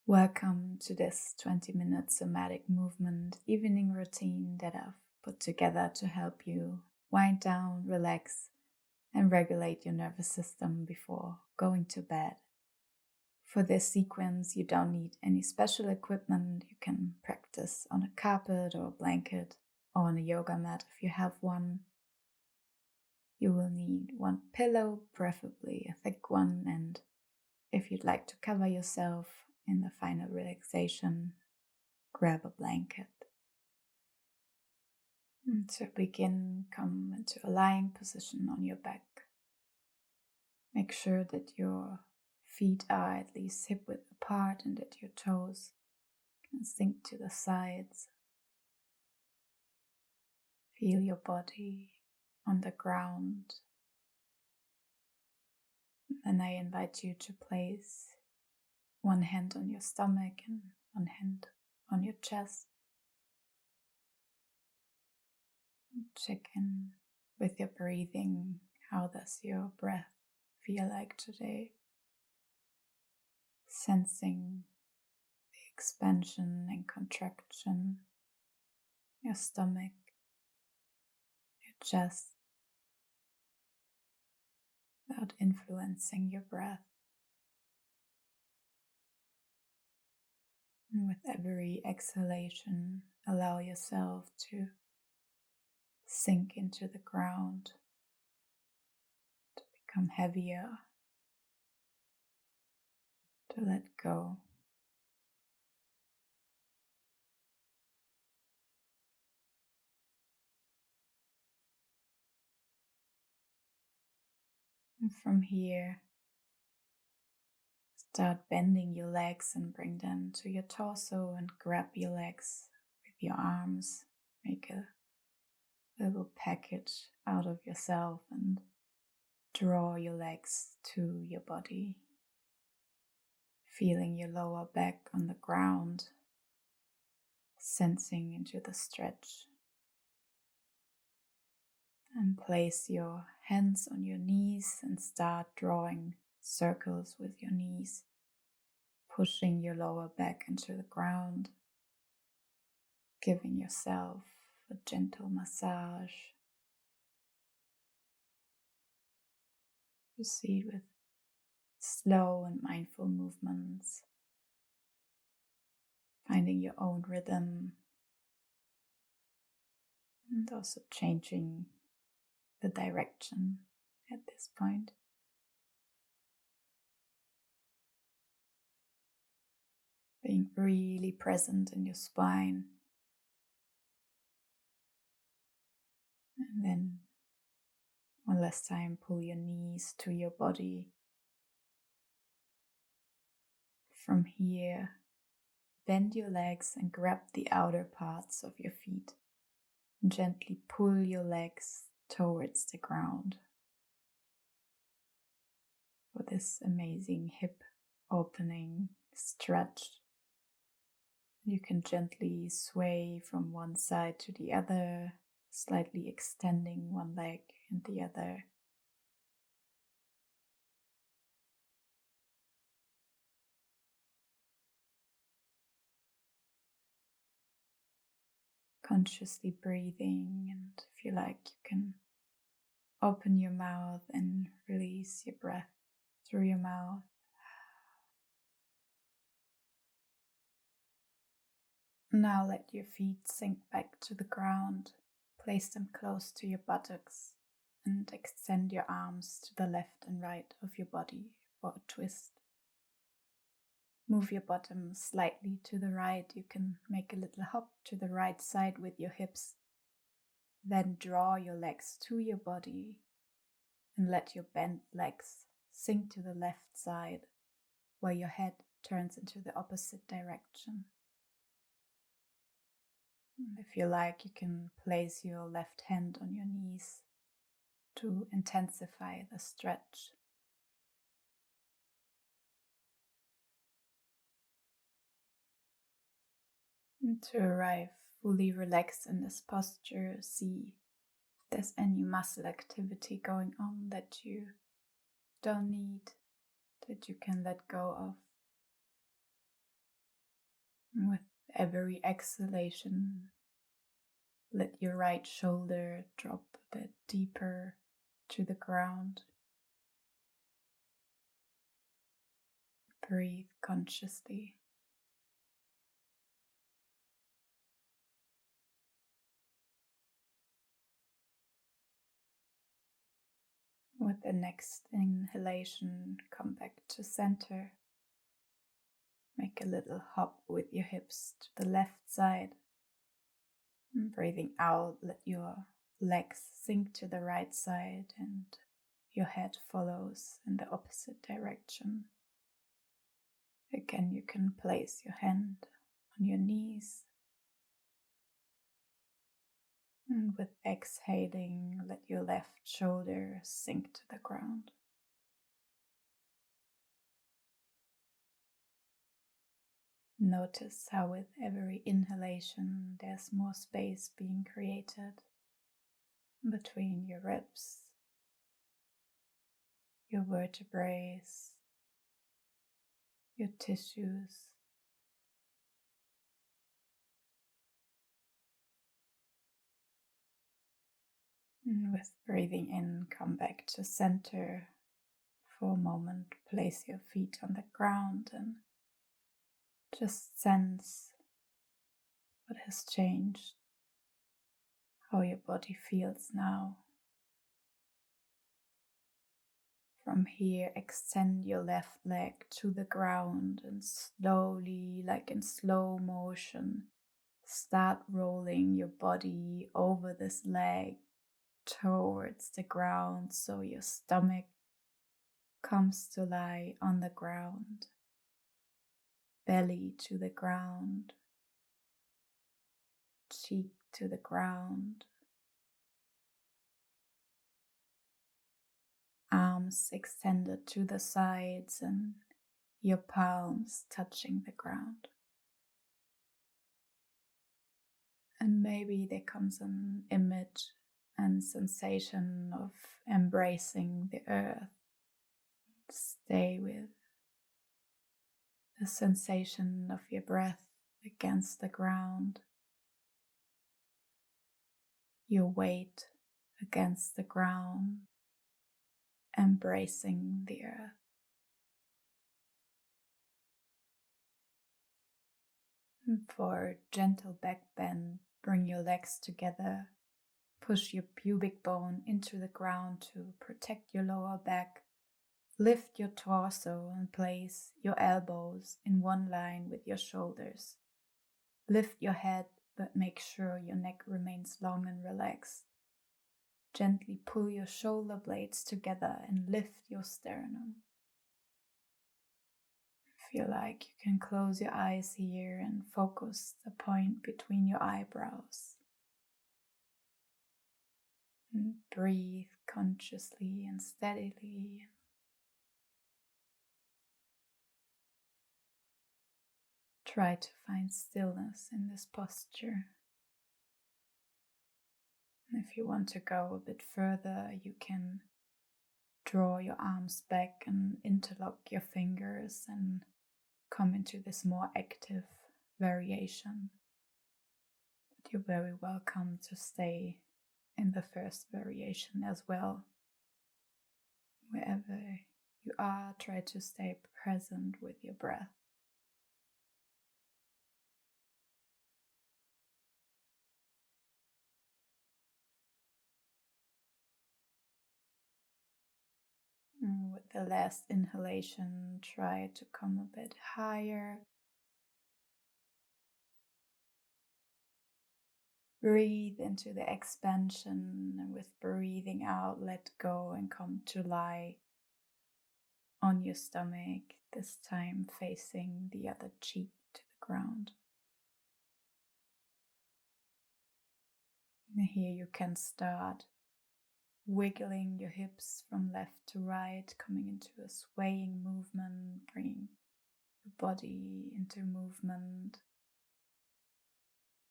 Welcome to this 20-minute somatic movement evening routine that I've put together to help you wind down, relax, and regulate your nervous system before going to bed. For this sequence, you don't need any special equipment. You can practice on a carpet or a blanket or on a yoga mat if you have one. You will need one pillow, preferably a thick one, and if you'd like to cover yourself in the final relaxation, grab a blanket. And to begin, come into a lying position on your back. Make sure that your feet are at least hip width apart and that your toes can sink to the sides. Feel your body on the ground. And I invite you to place one hand on your stomach and one hand on your chest. Check in with your breathing. How does your breath feel like today? Sensing the expansion and contraction, your stomach, your chest, without influencing your breath. And with every exhalation, allow yourself to sink into the ground, to become heavier, to let go. And from here, start bending your legs and bring them to your torso and grab your legs with your arms. Make a little package out of yourself and draw your legs to your body. Feeling your lower back on the ground, sensing into the stretch. And place your hands on your knees and start drawing circles with your knees, pushing your lower back into the ground, giving yourself a gentle massage. Proceed with slow and mindful movements, finding your own rhythm and also changing the direction at this point. Being really present in your spine. And then one last time, pull your knees to your body. From here, bend your legs and grab the outer parts of your feet. And gently pull your legs towards the ground for this amazing hip opening stretch. You can gently sway from one side to the other, slightly extending one leg and the other. Consciously breathing, and if you like, you can open your mouth and release your breath through your mouth. Now let your feet sink back to the ground. Place them close to your buttocks and extend your arms to the left and right of your body for a twist. Move your bottom slightly to the right. You can make a little hop to the right side with your hips. Then draw your legs to your body and let your bent legs sink to the left side where your head turns into the opposite direction. And if you like, you can place your left hand on your knees to intensify the stretch. And to arrive fully relaxed in this posture, see if there's any muscle activity going on that you don't need, that you can let go of. With every exhalation, let your right shoulder drop a bit deeper to the ground. Breathe consciously. With the next inhalation, come back to center. Make a little hop with your hips to the left side. And breathing out, let your legs sink to the right side and your head follows in the opposite direction. Again, you can place your hand on your knees. And with exhaling, let your left shoulder sink to the ground. Notice how with every inhalation there's more space being created between your ribs, your vertebrae, your tissues. And with breathing in, come back to center for a moment. Place your feet on the ground and just sense what has changed, how your body feels now. From here, extend your left leg to the ground and slowly, like in slow motion, start rolling your body over this leg towards the ground so your stomach comes to lie on the ground, belly to the ground, cheek to the ground, arms extended to the sides and your palms touching the ground. And maybe there comes an image and sensation of embracing the earth. Stay with the sensation of your breath against the ground, your weight against the ground, embracing the earth. And for gentle back bend, bring your legs together. Push your pubic bone into the ground to protect your lower back. Lift your torso and place your elbows in one line with your shoulders. Lift your head, but make sure your neck remains long and relaxed. Gently pull your shoulder blades together and lift your sternum. Feel like you can close your eyes here and focus the point between your eyebrows. And breathe consciously and steadily. Try to find stillness in this posture. And if you want to go a bit further, you can draw your arms back and interlock your fingers and come into this more active variation. But you're very welcome to stay in the first variation as well. Wherever you are, try to stay present with your breath. And with the last inhalation, try to come a bit higher. Breathe into the expansion, and with breathing out, let go and come to lie on your stomach, this time facing the other cheek to the ground. And here you can start wiggling your hips from left to right, coming into a swaying movement, bringing your body into movement,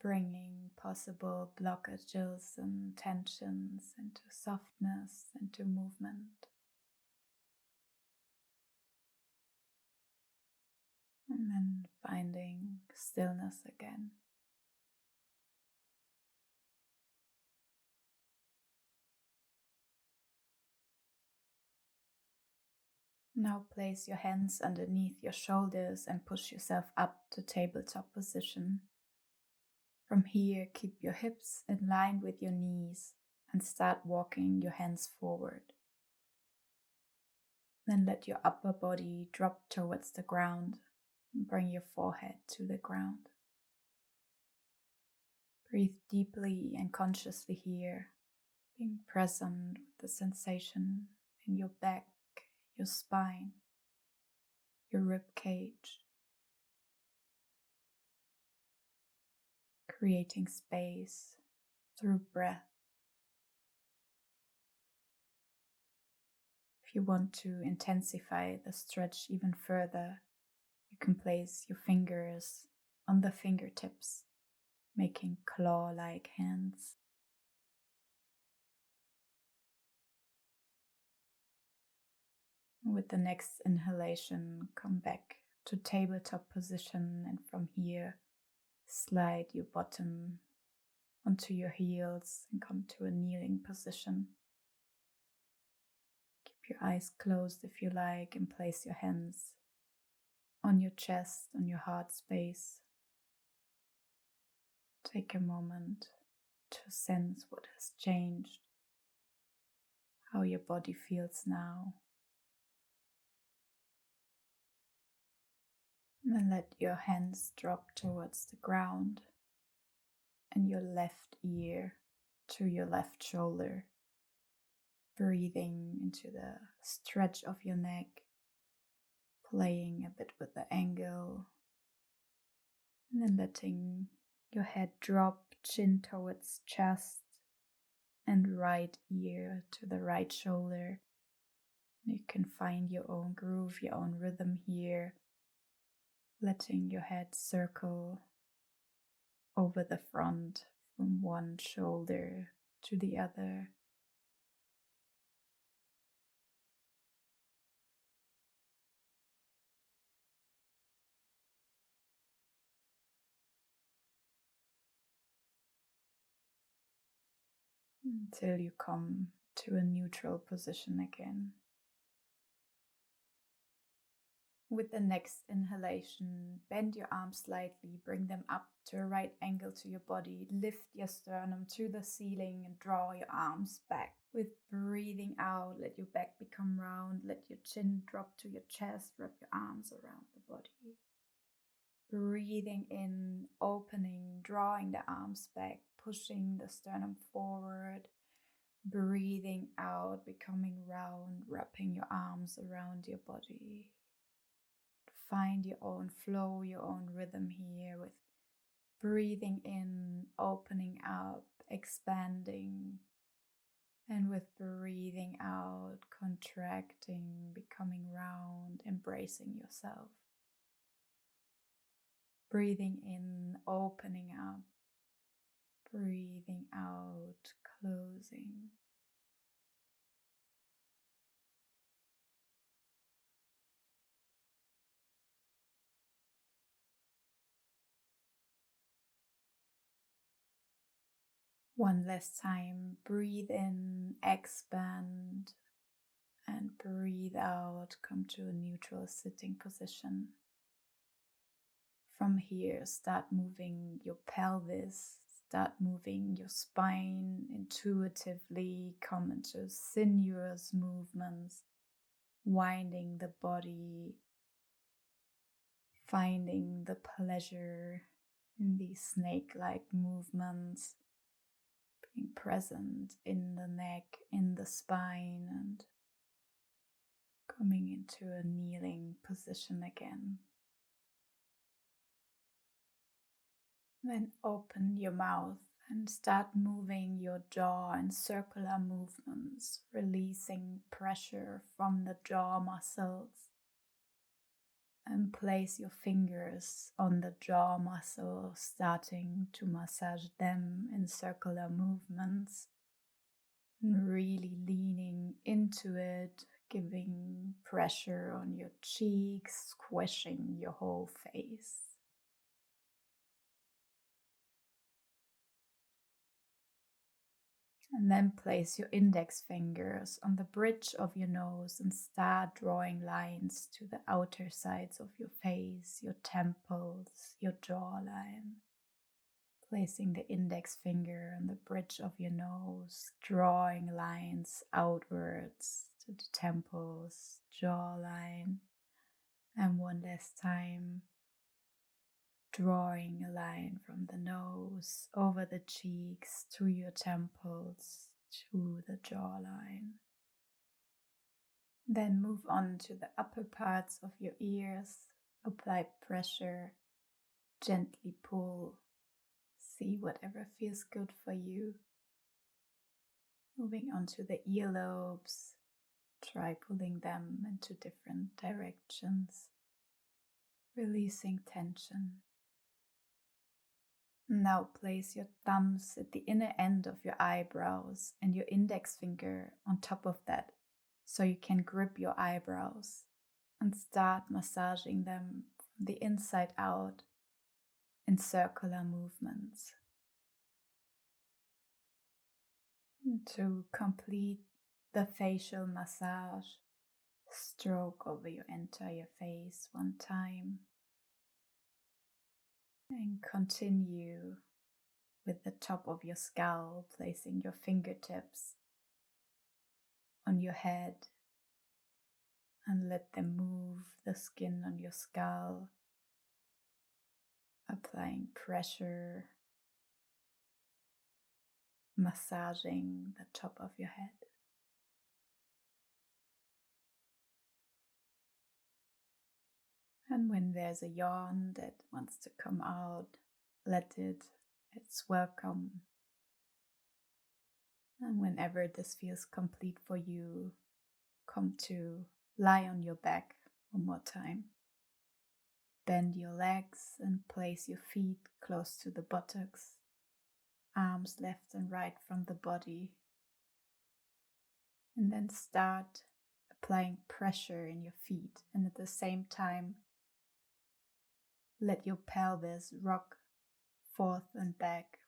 bringing possible blockages and tensions into softness, into movement. And then finding stillness again. Now place your hands underneath your shoulders and push yourself up to tabletop position. From here, keep your hips in line with your knees and start walking your hands forward. Then let your upper body drop towards the ground and bring your forehead to the ground. Breathe deeply and consciously here, being present with the sensation in your back, your spine, your rib cage, creating space through breath. If you want to intensify the stretch even further, you can place your fingers on the fingertips, making claw-like hands. With the next inhalation, come back to tabletop position, and from here, slide your bottom onto your heels and come to a kneeling position. Keep your eyes closed if you like, and place your hands on your chest, on your heart space. Take a moment to sense what has changed, how your body feels now. And then let your hands drop towards the ground and your left ear to your left shoulder. Breathing into the stretch of your neck, playing a bit with the angle, and then letting your head drop, chin towards chest, and right ear to the right shoulder. You can find your own groove, your own rhythm here, letting your head circle over the front from one shoulder to the other. Until you come to a neutral position again. With the next inhalation, bend your arms slightly, bring them up to a right angle to your body, lift your sternum to the ceiling and draw your arms back. With breathing out, let your back become round, let your chin drop to your chest, wrap your arms around the body. Breathing in, opening, drawing the arms back, pushing the sternum forward. Breathing out, becoming round, wrapping your arms around your body. Find your own flow, your own rhythm here with breathing in, opening up, expanding, and with breathing out, contracting, becoming round, embracing yourself. Breathing in, opening up, breathing out, closing. One last time, breathe in, expand, and breathe out, come to a neutral sitting position. From here, start moving your pelvis, start moving your spine intuitively, come into sinuous movements, winding the body, finding the pleasure in these snake-like movements, being present in the neck, in the spine, and coming into a kneeling position again. Then open your mouth and start moving your jaw in circular movements, releasing pressure from the jaw muscles. And place your fingers on the jaw muscle, starting to massage them in circular movements. And really leaning into it, giving pressure on your cheeks, squishing your whole face. And then place your index fingers on the bridge of your nose and start drawing lines to the outer sides of your face, your temples, your jawline. Placing the index finger on the bridge of your nose, drawing lines outwards to the temples, jawline. And one last time, drawing a line from the nose over the cheeks to your temples to the jawline. Then move on to the upper parts of your ears. Apply pressure, gently pull. See whatever feels good for you. Moving on to the earlobes. Try pulling them into different directions. Releasing tension. Now place your thumbs at the inner end of your eyebrows and your index finger on top of that so you can grip your eyebrows and start massaging them from the inside out in circular movements. And to complete the facial massage, stroke over your entire face one time. And continue with the top of your skull, placing your fingertips on your head and let them move the skin on your skull, applying pressure, massaging the top of your head. And when there's a yawn that wants to come out, let it. It's welcome. And whenever this feels complete for you, come to lie on your back one more time. Bend your legs and place your feet close to the buttocks, arms left and right from the body. And then start applying pressure in your feet, and at the same time, let your pelvis rock forth and back,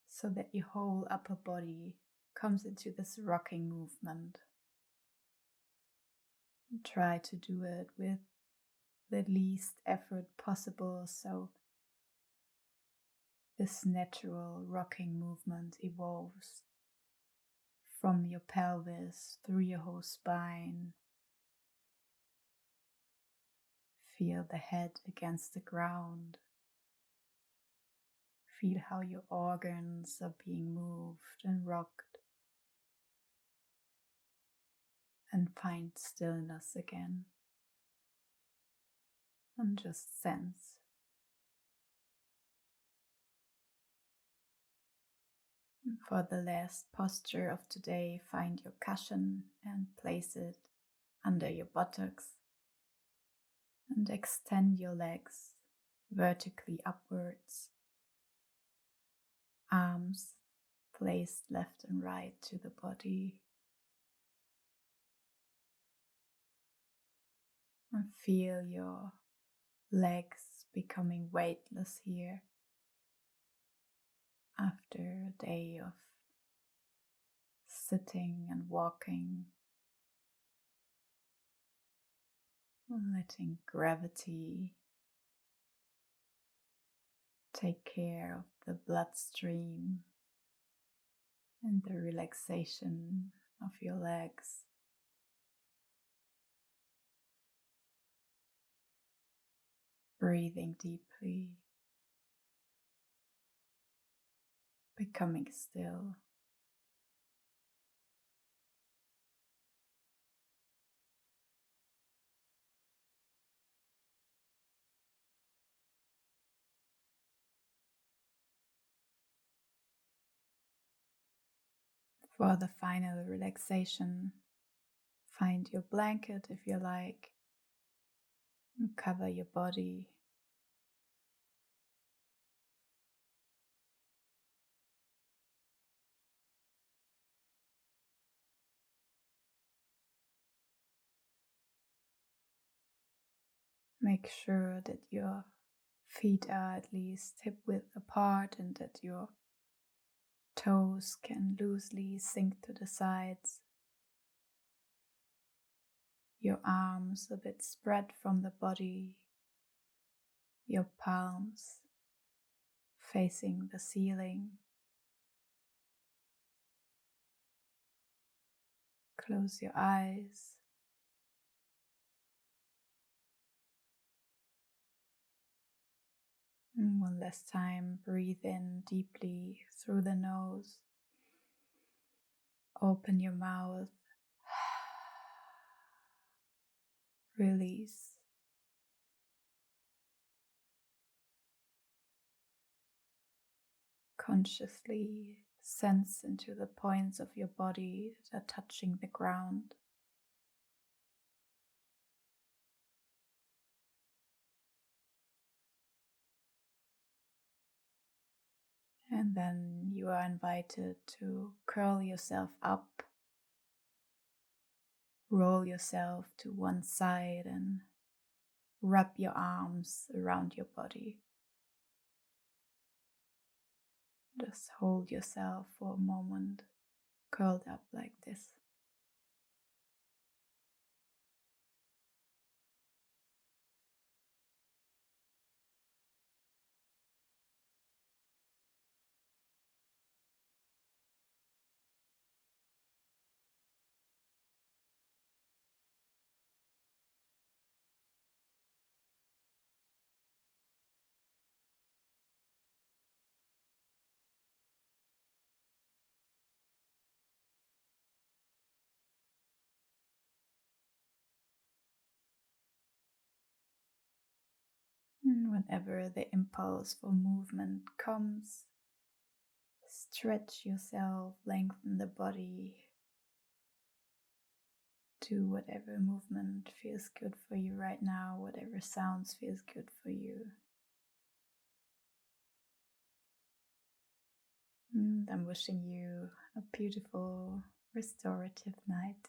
so that your whole upper body comes into this rocking movement. And try to do it with the least effort possible, so this natural rocking movement evolves from your pelvis through your whole spine. Feel the head against the ground. Feel how your organs are being moved and rocked. And find stillness again. And just sense. And for the last posture of today, find your cushion and place it under your buttocks. And extend your legs vertically upwards. Arms placed left and right to the body. And feel your legs becoming weightless here after a day of sitting and walking. Letting gravity take care of the bloodstream and the relaxation of your legs. Breathing deeply, becoming still. For the final relaxation, find your blanket if you like, and cover your body. Make sure that your feet are at least hip width apart and that your toes can loosely sink to the sides. Your arms a bit spread from the body, your palms facing the ceiling. Close your eyes. And one last time, breathe in deeply through the nose. Open your mouth. Release. Consciously sense into the points of your body that are touching the ground. And then you are invited to curl yourself up, roll yourself to one side and wrap your arms around your body. Just hold yourself for a moment, curled up like this. And whenever the impulse for movement comes, stretch yourself, lengthen the body. Do whatever movement feels good for you right now, whatever sounds feels good for you. And I'm wishing you a beautiful, restorative night.